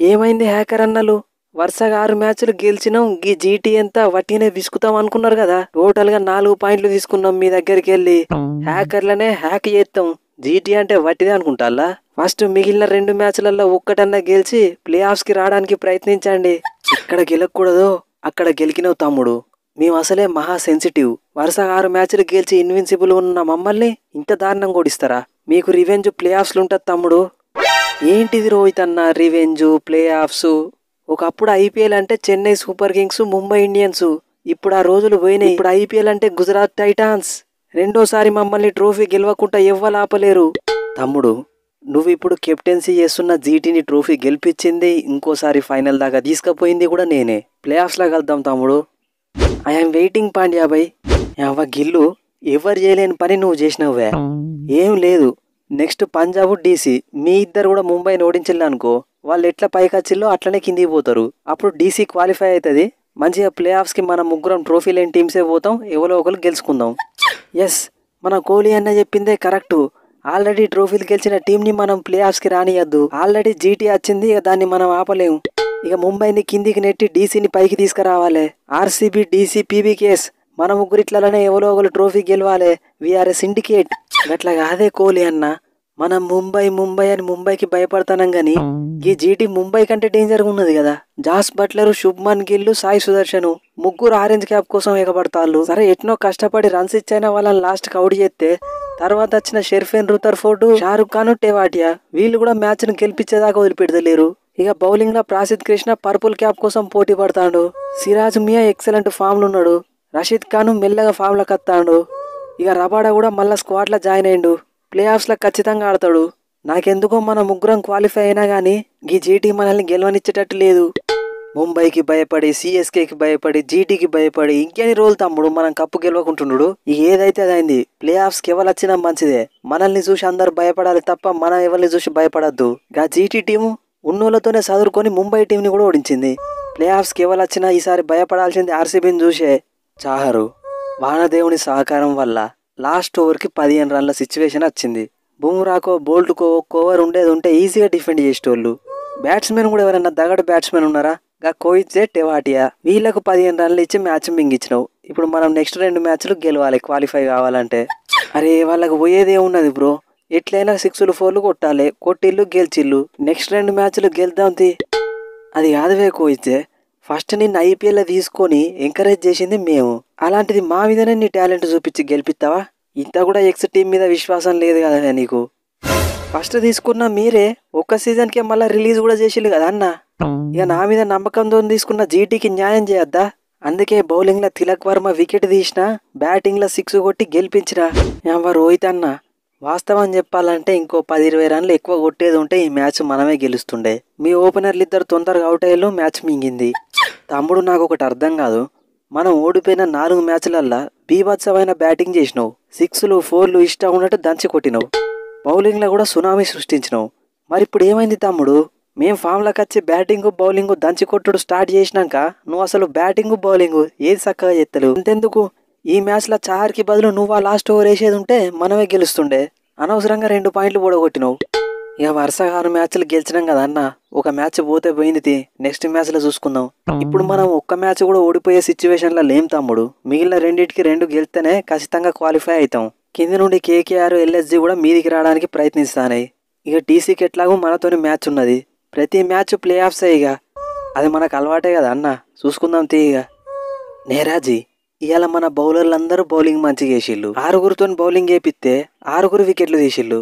ఏమైంది హ్యాకర్ అన్నలు? వరుసగా 6 మ్యాచ్లు గెలిచినాం. గీ జీటీ ఎంత వట్టినే విసుకుతాం అనుకున్నారు కదా. టోటల్ గా 4 పాయింట్లు తీసుకున్నాం మీ దగ్గరికి వెళ్ళి. హ్యాకర్లనే హ్యాక్ చేస్తాం. జీటీ అంటే వట్టిదే అనుకుంటారా? ఫస్ట్ మిగిలిన 2 మ్యాచ్లలో ఒక్కటన్నా గెలిచి ప్లే ఆఫ్స్ కి రావడానికి ప్రయత్నించండి. ఇక్కడ గెలకూడదు, అక్కడ గెలికినవు తమ్ముడు. మేము అసలే మహా సెన్సిటివ్. వరుసగా 6 మ్యాచ్లు గెలిచి ఇన్విన్సిబుల్ ఉన్న మమ్మల్ని ఇంత దారుణం కొడిస్తారా? మీకు రివెంజ్ ప్లే ఆఫ్స్ ఉంటది తమ్ముడు. ఏంటిది రోహిత్ అన్న రివెంజ్ ప్లే ఆఫ్స్? ఒకప్పుడు ఐపీఎల్ అంటే Chennai super Kings, Mumbai Indians. ఇప్పుడు ఆ రోజులు పోయినాయి. ఇప్పుడు ఐపీఎల్ అంటే గుజరాత్ టైటాన్స్. రెండోసారి మమ్మల్ని ట్రోఫీ గెలవకుండా ఎవ్వరు ఆపలేరు. తమ్ముడు, నువ్వు ఇప్పుడు కెప్టెన్సీ చేస్తున్న జీటీని ట్రోఫీ గెలిపించింది, ఇంకోసారి ఫైనల్ దాకా తీసుకుపోయింది కూడా నేనే. ప్లే ఆఫ్స్ లా కలుద్దాం తమ్ముడు. I'm waiting Pandya bye. Gill ఎవరు చేయలేని పని నువ్వు చేసినవే. ఏం లేదు, నెక్స్ట్ పంజాబ్ డీసీ మీ ఇద్దరు కూడా ముంబైని ఓడించాలి అనుకో, వాళ్ళు ఎట్లా పైకి వచ్చిల్లో అట్లనే కిందికి పోతారు. అప్పుడు డీసీ క్వాలిఫై అవుతుంది. మంచిగా ప్లే ఆఫ్స్ కి మనం ముగ్గురం ట్రోఫీ లేని టీమ్సే పోతాం. ఎవరో ఒకరు గెలుచుకుందాం. ఎస్, మన కోహ్లీ అన్న చెప్పిందే కరెక్టు. ఆల్రెడీ ట్రోఫీలు గెలిచిన టీంని మనం ప్లే ఆఫ్స్ కి రానియద్దు. ఆల్రెడీ జీటీ వచ్చింది, ఇక దాన్ని మనం ఆపలేము. ఇక ముంబైని కిందికి నెట్టి డీసీని పైకి తీసుకురావాలి. ఆర్సీబీ, డీసీ, పీబీకేఎస్ మన ముగ్గురిట్లనే ఎవరో ఒకరు ట్రోఫీ గెలవాలి. We are syndicate. గట్లా కాదే కోహ్లీ అన్న. మనం ముంబై అని ముంబైకి భయపడతానం గాని ఈ జీటీ ముంబై కంటే డేంజర్ గా ఉన్నది కదా. జాస్ బట్లర్, శుభ్మన్ గిల్, సాయి సుదర్శన్ ముగ్గురు ఆరెంజ్ క్యాప్ కోసం ఎగబడతాళ్ళు. సరే, ఎట్నో కష్టపడి రన్స్ ఇచ్చైనా వాళ్ళని లాస్ట్ కి అవుట్ చేస్తే తర్వాత వచ్చిన షెర్ఫెన్ రుతర్ఫోర్డ్, షారుఖ్ ఖాన్, టెవాటియా వీళ్ళు కూడా మ్యాచ్ ను గెలిపించేదాకా వదిలిపెడతలేరు. ఇక బౌలింగ్ లో ప్రాసిద్ కృష్ణ పర్పుల్ క్యాప్ కోసం పోటీ పడతాడు. సిరాజ్ మియా ఎక్సలెంట్ ఫామ్ లో ఉన్నాడు. రషీద్ ఖాన్ మెల్లగా ఫామ్ లో కత్తాడు. ఇక రబాడా కూడా మళ్ళా స్క్వాడ్ లో జాయిన్ అయ్యిండు. ప్లే ఆఫ్స్ లో ఖచ్చితంగా ఆడతాడు. నాకెందుకో మన ముగ్గురం క్వాలిఫై అయినా గానీ ఈ జీటీ మనల్ని గెలవనిచ్చేటట్టు లేదు. ముంబైకి భయపడి, సిఎస్కేకి భయపడి, జీటీకి భయపడి ఇంకెన్ని రోజులు తమ్ముడు మనం కప్పు గెలవకుంటున్నాడు. ఇక ఏదైతే అదైంది. ప్లే ఆఫ్స్ కి ఎవరు వచ్చినా మంచిదే. మనల్ని చూసి అందరు భయపడాలి తప్ప మనం ఎవరిని చూసి భయపడద్దు. గా జీటీ టీము ఉన్నోళ్ళతోనే చదువుకొని ముంబై టీంని కూడా ఓడించింది. ప్లే ఆఫ్స్ కి ఎవరు వచ్చినా ఈసారి భయపడాల్సింది ఆర్సీబీని చూసే. చాహరు వానదేవుని సహకారం వల్ల లాస్ట్ ఓవర్కి 15 రన్ల సిచ్యువేషన్ వచ్చింది. బుమ్రాకో, బోల్ట్కో ఒక్క ఓవర్ ఉండేది ఉంటే ఈజీగా డిఫెండ్ చేసేటోళ్ళు. బ్యాట్స్మెన్ కూడా ఎవరైనా దగడు బ్యాట్స్మెన్ ఉన్నారా? గా కోయిచే, టెవాటియా వీళ్ళకు 15 రన్లు ఇచ్చి మ్యాచ్ మింగిచ్చినావు. ఇప్పుడు మనం నెక్స్ట్ 2 మ్యాచ్లు గెలవాలి క్వాలిఫై కావాలంటే. అరే, వాళ్ళకి పోయేదే ఉన్నది బ్రో. ఎట్లయినా 6లు 4లు కొట్టాలి. కొట్టిల్లు గెలిచిల్లు. నెక్స్ట్ 2 మ్యాచ్లు గెలుద్దాం తీ. అది కాదువే కోయిచే, ఫస్ట్ నిన్ను ఐపీఎల్ తీసుకొని ఎంకరేజ్ చేసింది మేము. అలాంటిది మా మీదనే నీ టాలెంట్ చూపించి గెలిపిస్తావా? ఇంత కూడా ఎక్స్ టీం మీద విశ్వాసం లేదు కదా నీకు. ఫస్ట్ తీసుకున్న మీరే ఒక్క సీజన్కే మళ్ళీ రిలీజ్ కూడా చేసిల్లు కదా అన్న. ఇక నా మీద నమ్మకంతో తీసుకున్న జీటీకి న్యాయం చేయొద్దా? అందుకే బౌలింగ్ లో తిలక్ వర్మ వికెట్ తీసిన, బ్యాటింగ్ లో 6 కొట్టి గెలిపించిన. రోహిత్ అన్న, వాస్తవం చెప్పాలంటే ఇంకో 10-20 రన్లు ఎక్కువ కొట్టేది ఉంటే ఈ మ్యాచ్ మనమే గెలుస్తుండే. మీ ఓపెనర్లు ఇద్దరు తొందరగా అవుట్ అయ్యేలో మ్యాచ్ మింగింది. తమ్ముడు, నాకు ఒకటి అర్థం కాదు. మనం ఓడిపోయిన 4 మ్యాచ్లల్లా బీభత్సమైన బ్యాటింగ్ చేసినావు. 6లు 4లు ఇష్టం ఉన్నట్టు దంచి కొట్టినావు. బౌలింగ్ లో కూడా సునామీ సృష్టించినావు. మరి ఇప్పుడు ఏమైంది తమ్ముడు? మేం ఫామ్ లోకి వచ్చి బ్యాటింగ్ బౌలింగ్ దంచి కొట్టుడు స్టార్ట్ చేసినాక నువ్వు అసలు బ్యాటింగ్ బౌలింగ్ ఏది చక్కగా చేస్తలేవు. అంతెందుకు, ఈ మ్యాచ్ లో చార్కి బదులు నువ్వు ఆ లాస్ట్ ఓవర్ వేసేది ఉంటే మనమే గెలుస్తుండే. అనవసరంగా 2 పాయింట్లు పొడగొట్టినావు. ఇక వరుసగా 6 మ్యాచ్లు గెలిచినాం కదా అన్న. ఒక మ్యాచ్ పోతే పోయింది, నెక్స్ట్ మ్యాచ్ లో చూసుకుందాం. ఇప్పుడు మనం ఒక్క మ్యాచ్ కూడా ఓడిపోయే సిచ్యువేషన్ లో లేం తమ్ముడు. మిగిలిన 2టికి 2 గెలిస్తేనే ఖచ్చితంగా క్వాలిఫై అవుతాం. కింది నుండి కేకేఆర్, ఎల్ఎస్జీ కూడా మీదికి రావడానికి ప్రయత్నిస్తాయి. ఇక టీసీకి ఎట్లాగో మనతోని మ్యాచ్ ఉన్నది. ప్రతి మ్యాచ్ ప్లే ఆఫ్సే. ఇక అది మనకు అలవాటే కదా అన్న. చూసుకుందాం తీగ. నేరాజీ, ఇవాళ మన బౌలర్లందరూ బౌలింగ్ మంచిగా వేసిళ్ళు. 6గురితో బౌలింగ్ వేపిస్తే 6 వికెట్లు తీసిళ్ళు.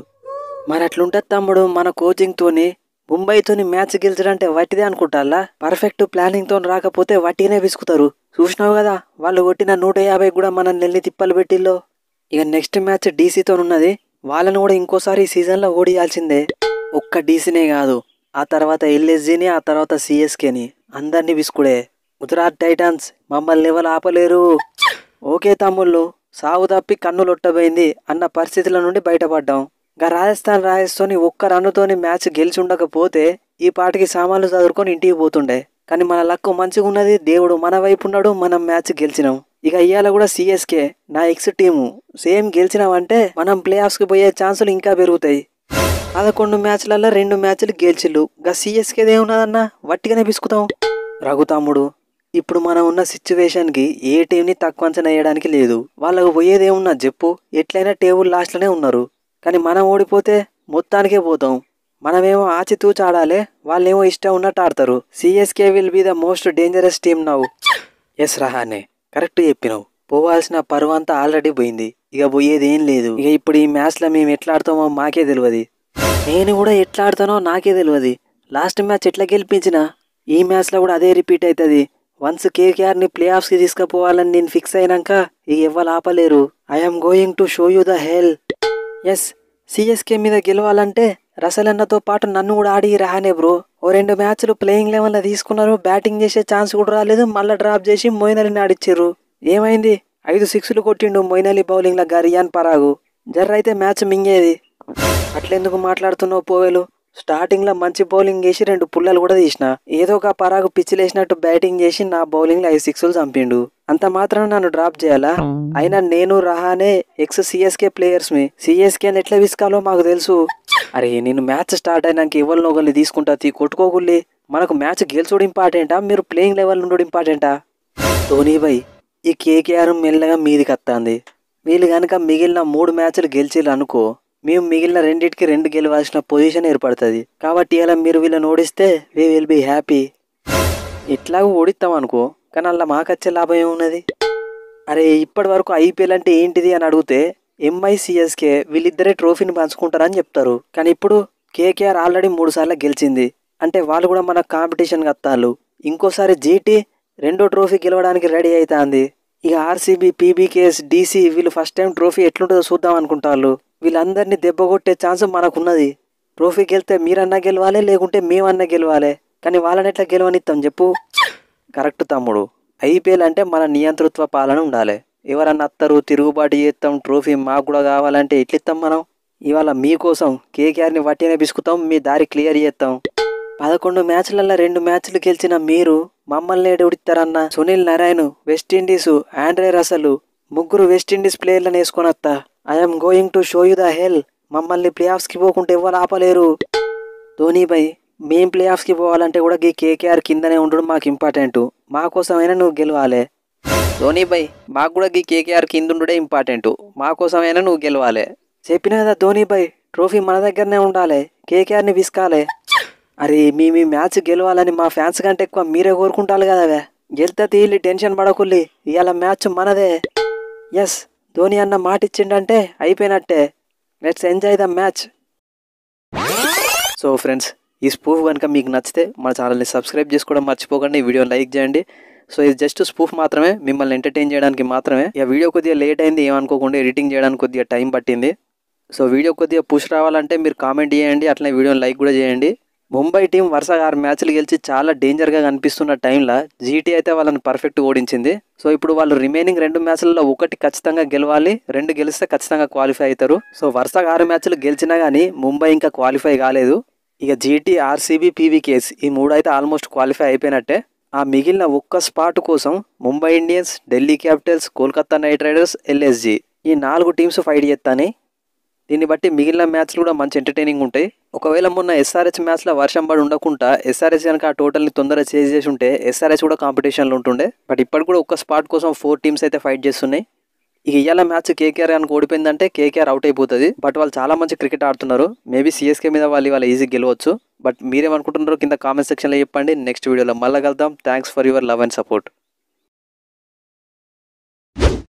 మరి అట్లుంటది తమ్ముడు. మన కోచింగ్ తోని ముంబైతోని మ్యాచ్ గెలిచడంటే వట్టిదే అనుకుంటారా? పర్ఫెక్ట్ ప్లానింగ్ తో రాకపోతే వట్టినే విసుకుతారు. చూసినావు కదా, వాళ్ళు కొట్టిన 150 కూడా మనం నెల్లి తిప్పలు పెట్టిల్లో. ఇక నెక్స్ట్ మ్యాచ్ డీసీతో ఉన్నది. వాళ్ళని కూడా ఇంకోసారి ఈ సీజన్ లో ఓడియాల్సిందే. ఒక్క డీసీనే కాదు, ఆ తర్వాత ఎల్ఎస్జీని, ఆ తర్వాత సిఎస్కేని అందరినీ విసుకుడే. గుజరాత్ టైటాన్స్ మమ్మల్ని ఎవరు ఆపలేరు. ఓకే తమ్ముళ్ళు, సాగు తప్పి కన్నులొట్టబోయింది అన్న పరిస్థితుల నుండి బయటపడ్డాం. గా రాజస్థాన్ ఒక్క రన్నుతోని మ్యాచ్ గెలిచి ఉండకపోతే ఈ పాటికి సామాన్లు చదువుకొని ఇంటికి పోతుండే. కానీ మన లక్కు మంచిగా ఉన్నది. దేవుడు మన వైపు ఉన్నాడు. మనం మ్యాచ్ గెలిచినాం. ఇక ఇవాళ కూడా సిఎస్కే నా ఎక్స్ టీము సేమ్ గెలిచినామంటే మనం ప్లే ఆఫ్స్ కి పోయే ఛాన్సులు ఇంకా పెరుగుతాయి. 11 మ్యాచ్లలో 2 మ్యాచ్లు గెలిచిల్లు. గా సిఎస్కేది ఏమున్నదన్నా వట్టిగానే పిసుకుతాం. రఘు తమ్ముడు, ఇప్పుడు మనం ఉన్న సిచ్యువేషన్కి ఏ టీంని తక్కువ అంచనా వేయడానికి లేదు. వాళ్ళకు పోయేదేమున్నా చెప్పు, ఎట్లయినా టేబుల్ లాస్ట్లోనే ఉన్నారు. కానీ మనం ఓడిపోతే మొత్తానికే పోతాం. మనమేమో ఆచితూచి ఆడాలి, వాళ్ళేమో ఇష్టం ఉన్నట్టు ఆడతారు. CSK will be the most dangerous team now. Yes Rahane, correct చెప్పినావు. పోవాల్సిన పరువంతా ఆల్రెడీ పోయింది. ఇక పోయేది ఏం లేదు. ఇక ఇప్పుడు ఈ మ్యాచ్లో మేము ఎట్లా ఆడతామో మాకే తెలియదు. నేను కూడా ఎట్లా ఆడతానో నాకే తెలియదు. లాస్ట్ మ్యాచ్ ఎట్లా గెలిపించినా ఈ మ్యాచ్లో కూడా అదే రిపీట్ అవుతుంది. వన్స్ కేకేఆర్ని ప్లే ఆఫ్స్కి తీసుకుపోవాలని నేను ఫిక్స్ అయినాక ఇక ఎవ్వరు ఆపలేరు. I'm going to show you the hell. Yes, CSK మీద గెలవాలంటే రసలన్నతో పాటు నన్ను కూడా ఆడి రహానే బ్రో. ఓ 2 మ్యాచ్లు ప్లేయింగ్ లెవెన్లో తీసుకున్నారు. బ్యాటింగ్ చేసే ఛాన్స్ కూడా రాలేదు. మళ్ళీ డ్రాప్ చేసి మొయిన్ అలీని ఆడిచ్చారు. ఏమైంది, 5 సిక్స్లు కొట్టిండు మొయిన్ అలీ బౌలింగ్లో రియాన్ పరాగు. జర్రైతే మ్యాచ్ మింగేది. అట్లెందుకు మాట్లాడుతున్నావు పోవేలు? స్టార్టింగ్లో మంచి బౌలింగ్ చేసి 2 పుల్లలు కూడా తీసిన. ఏదో ఒక పరాగు పిచ్చిలేసినట్టు బ్యాటింగ్ చేసి నా బౌలింగ్లో 5 సిక్స్లు చంపిండు. అంత మాత్రం నన్ను డ్రాప్ చేయాలా? అయినా నేను రహానే ఎక్స్ సిఎస్కే ప్లేయర్స్మి. సిఎస్కేని ఎట్లా విసుకాలో మాకు తెలుసు. అరే నేను మ్యాచ్ స్టార్ట్ అయినాక ఎవరిని ఒకరిని తీసుకుంటా కొట్టుకోకుల్లి. మనకు మ్యాచ్ గెలుచుడు ఇంపార్టెంటా, మీరు ప్లేయింగ్ లెవెల్ ఉండడం ఇంపార్టెంటా? ధోనీ భాయ్, ఈ కేకేఆర్ మెల్లగా మీదికి వస్తుంది. వీళ్ళు కనుక మిగిలిన 3 మ్యాచ్లు గెలిచిల్లు అనుకో, మేము మిగిలిన 2కి 2 గెలవాల్సిన పొజిషన్ ఏర్పడుతుంది. కాబట్టి ఇలా మీరు వీళ్ళని ఓడిస్తే వీ విల్ బీ హ్యాపీ. ఇట్లాగూ ఓడిస్తాం అనుకో, కానీ అలా మాకచ్చే లాభం ఏమున్నది? అరే ఇప్పటి వరకు ఐపీఎల్ అంటే ఏంటిది అని అడిగితే ఎంఐ సిఎస్కే వీళ్ళిద్దరే ట్రోఫీని పంచుకుంటారని చెప్తారు. కానీ ఇప్పుడు కేకేఆర్ ఆల్రెడీ 3 సార్లు గెలిచింది. అంటే వాళ్ళు కూడా మన కాంపిటీషన్ కత్తాళ్ళు. ఇంకోసారి జీటీ 2వ ట్రోఫీ గెలవడానికి రెడీ అవుతుంది. ఇక ఆర్సీబీ, పీబీకేఎస్, డీసీ వీళ్ళు ఫస్ట్ టైం ట్రోఫీ ఎట్లుంటుందో చూద్దాం అనుకుంటారు. వీళ్ళందరినీ దెబ్బ కొట్టే ఛాన్స్ మనకున్నది. ట్రోఫీ గెలితే మీరన్నా గెలవాలి, లేకుంటే మేమన్నా గెలవాలి. కానీ వాళ్ళని ఎట్లా గెలవనిస్తాం చెప్పు? కరెక్ట్ తమ్ముడు. ఐపీఎల్ అంటే మన నియంతృత్వ పాలన ఉండాలి. ఎవరన్నా అత్తరు, తిరుగుబాటు చేస్తాం, ట్రోఫీ మాకు కూడా కావాలంటే ఎట్లిస్తాం మనం? ఇవాళ మీకోసం కేకేఆర్ని వట్టినే పిసుకుతాం, మీ దారి క్లియర్ చేస్తాం. 11 మ్యాచ్లలో 2 మ్యాచ్లు గెలిచిన మీరు మమ్మల్ని ఏడుడిస్తారన్న? సునీల్ నారాయణ్, వెస్టిండీసు, ఆండ్రే రసలు, 3 వెస్టిండీస్ ప్లేయర్లను వేసుకొని వస్తా. I'm going to show you the హెల్. మమ్మల్ని ప్లే ఆఫ్స్కి పోకుంటే ఎవరు ఆపలేరు. ధోనీ భాయ్, మేం ప్లే ఆఫ్స్కి పోవాలంటే కూడా ఈ కేకేఆర్ కిందనే ఉండడం మాకు ఇంపార్టెంట్. మా కోసమైనా నువ్వు గెలవాలి. ధోనీ భాయ్, మాకు కూడా ఈ కేకేఆర్ కింద ఉండడే ఇంపార్టెంట్. మా కోసమైనా నువ్వు గెలవాలి. చెప్పిన కదా ధోనీ భాయ్, ట్రోఫీ మన దగ్గరనే ఉండాలి, కేకేఆర్ని విసుకాలే. అరే మీ మ్యాచ్ గెలవాలని మా ఫ్యాన్స్ కంటే ఎక్కువ మీరే కోరుకుంటారు కదా. గెలితే తీళ్ళి టెన్షన్ పడకుల్లి, ఇవాళ మ్యాచ్ మనదే. ఎస్, ధోనీ అన్న మాట ఇచ్చిండంటే అయిపోయినట్టే. Let's enjoy the match. So friends, ఈ స్పూఫ్ కనుక మీకు నచ్చితే మన ఛానల్ని సబ్స్క్రైబ్ చేసుకోవడం మర్చిపోకండి. ఈ వీడియోని లైక్ చేయండి. సో ఇది జస్ట్ స్పూఫ్ మాత్రమే, మిమ్మల్ని ఎంటర్టైన్ చేయడానికి మాత్రమే. ఇక వీడియో కొద్దిగా లేట్ అయింది, ఏమనుకోకుండా ఎడిటింగ్ చేయడానికి కొద్దిగా టైం పట్టింది. సో వీడియో కొద్దిగా పుష్ రావాలంటే మీరు కామెంట్ చేయండి, అట్లనే వీడియోని లైక్ కూడా చేయండి. ముంబై టీం వరుసగా 6 మ్యాచ్లు గెలిచి చాలా డేంజర్గా కనిపిస్తున్న టైంలో జీటీ అయితే వాళ్ళని పర్ఫెక్ట్ ఓడించింది. సో ఇప్పుడు వాళ్ళు రిమైనింగ్ 2 మ్యాచ్లలో 1 ఖచ్చితంగా గెలవాలి, 2 గెలిస్తే ఖచ్చితంగా క్వాలిఫై అవుతారు. సో వరుసగా 6 మ్యాచ్లు గెలిచినా కానీ ముంబై ఇంకా క్వాలిఫై కాలేదు. ఇక జీటీ, ఆర్సీబీ, పీవీకేఎస్ ఈ 3 అయితే ఆల్మోస్ట్ క్వాలిఫై అయిపోయినట్టే. ఆ మిగిలిన 1 స్పాట్ కోసం Mumbai Indians, Delhi Capitals, Kolkata night riders, LSG ఈ 4 టీమ్స్ ఫైట్ చేస్తాయి. దీన్ని బట్టి మిగిలిన మ్యాచ్లు కూడా మంచి ఎంటర్టైనింగ్ ఉంటాయి. ఒకవేళ మొన్న ఎస్ఆర్హెచ్ మ్యాచ్లో వర్షం పడి ఉండకుండా ఎస్ఆర్హెచ్ కనుక ఆ టోటల్ని తొందరగా చేంజ్ చేసి ఉంటే ఎస్ఆర్హెచ్ కూడా కాంపిటీషన్లో ఉంటుండే. బట్ ఇప్పటి కూడా 1 స్పాట్ కోసం 4 టీమ్స్ అయితే ఫైట్ చేస్తున్నాయి. ఇక ఇవాళ మ్యాచ్ కేకేఆర్ కనుక ఓడిపోయిందంటే కేకేఆర్ అవుట్ అయిపోతుంది. బట్ వాళ్ళు చాలా మంచి క్రికెట్ ఆడుతున్నారు. మేబీ సిఎస్కే మీద వాళ్ళు ఇవాళ ఈజీ గెలవచ్చు. బట్ మీరేమనుకుంటున్నారో కింద కామెంట్ సెక్షన్లో చెప్పండి. నెక్స్ట్ వీడియోలో మళ్ళీ కలుద్దాం. Thanks for your love and support.